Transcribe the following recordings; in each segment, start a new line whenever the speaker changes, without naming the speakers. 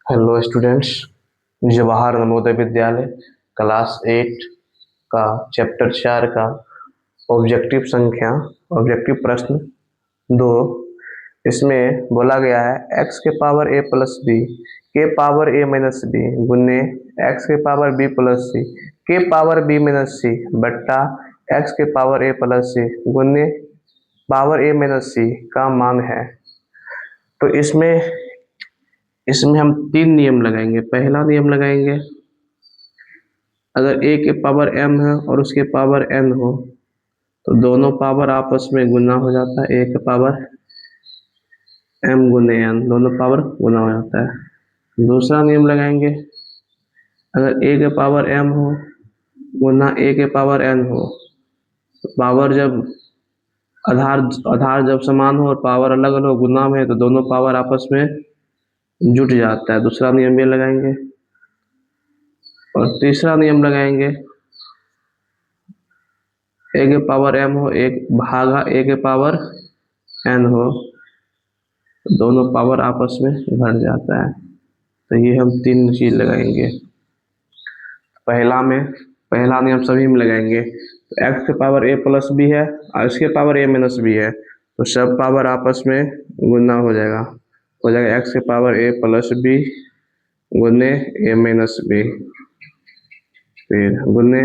Hello students. Jawahar Navodaya Vidyalaya class 8 का chapter 4 का objective प्रश्न 2। इसमें बोला गया है x के पावर a प्लस बी के पावर a माइनस बी गुने x के पावर b प्लस सी के पावर b माइनस सी बट्टा x के पावर a प्लस सी गुने पावर a माइनस सी का मान है। तो इसमें हम 3 नियम लगाएंगे। पहला नियम लगाएंगे, अगर a के पावर m है और उसके पावर n हो तो दोनों पावर आपस में गुना हो जाता है। a के पावर m गुने n दोनों पावर गुना हो जाता है। दूसरा नियम लगाएंगे, अगर a के पावर m हो गुना a के पावर n हो तो पावर जब आधार जब समान हो और पावर अलग अलग हो गुना में तो दोनों पावर आपस में जुट जाता है। दूसरा नियम ये लगाएंगे। और तीसरा नियम लगाएंगे, a के पावर m हो एक भागा a के पावर n हो तो दोनों पावर आपस में घट जाता है। तो ये हम 3 चीज लगाएंगे। पहला नियम सभी में लगाएंगे। तो x के पावर a प्लस बी है और इसके पावर a माइनस बी है तो सब पावर आपस में गुना हो जाएगा x के पावर a प्लस बी गुने a माइनस बी, फिर गुने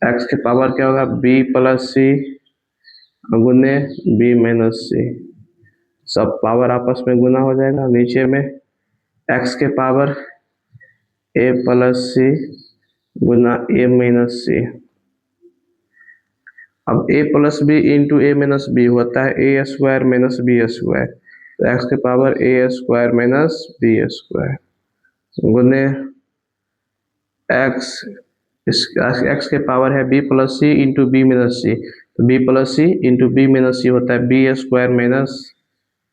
x के पावर क्या होगा b प्लस सी गुने b माइनस सी, सब पावर आपस में गुना हो जाएगा। नीचे में x के पावर a प्लस सी गुना a माइनस सी। अब a plus b into a minus b होता है a square minus b square, तो x के power a square minus b square गुने x के पावर है b plus c into b minus c, तो b plus c into b minus c होता है b square minus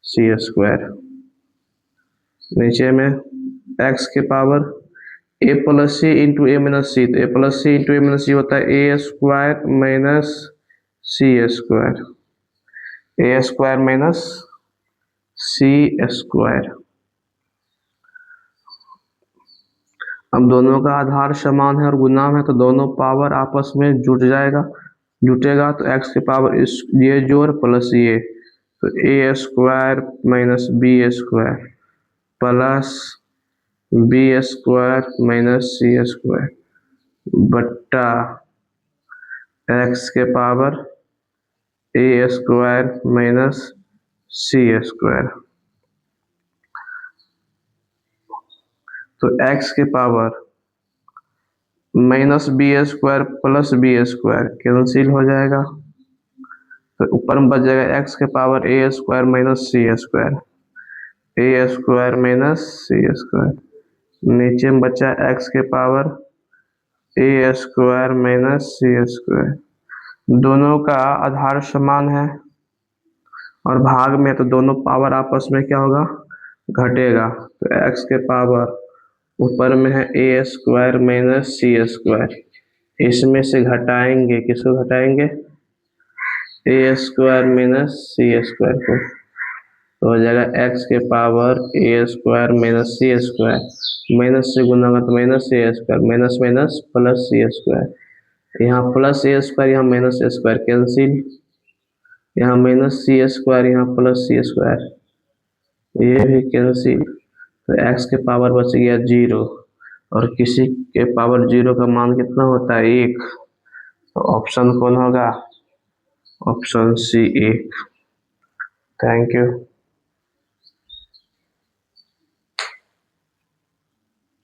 c square. नीचे में x के power a plus c into a minus c, तो a plus c into a minus c होता है a square minus c square, a square minus c square. अब दोनों का आधार समान है और गुना है तो दोनों पावर आपस में जुटेगा तो x के पावर ये जोड़ प्लस ये, तो a square minus b square plus b square minus c square बट्टा x के power a square minus c square. तो x के power minus b square plus b square cancel हो जाएगा, तो ऊपर में बच जाएगा x के power a square minus c square, a square minus c square. नीचे में बचा x के power a square minus c square. दोनों का आधार समान है और भाग में तो दोनों पावर आपस में क्या होगा घटेगा, तो x के पावर ऊपर में है a square minus c square, इसमें से घटाएंगे, किसको घटाएंगे a square minus c square को, तो हो जाएगा x के power a square minus c square, minus से गुना होगा तो minus c square minus minus plus c square, यहाँ प्लस ए स्क्वायर यहाँ माइनस ए स्क्वायर कैंसिल, यहाँ माइनस सी स्क्वायर यहाँ प्लस सी स्क्वायर ये भी कैंसिल, तो x के पावर बच गया 0 और किसी के पावर 0 का मान कितना होता है 1, तो ऑप्शन कौन होगा ऑप्शन सी 1। Thank you.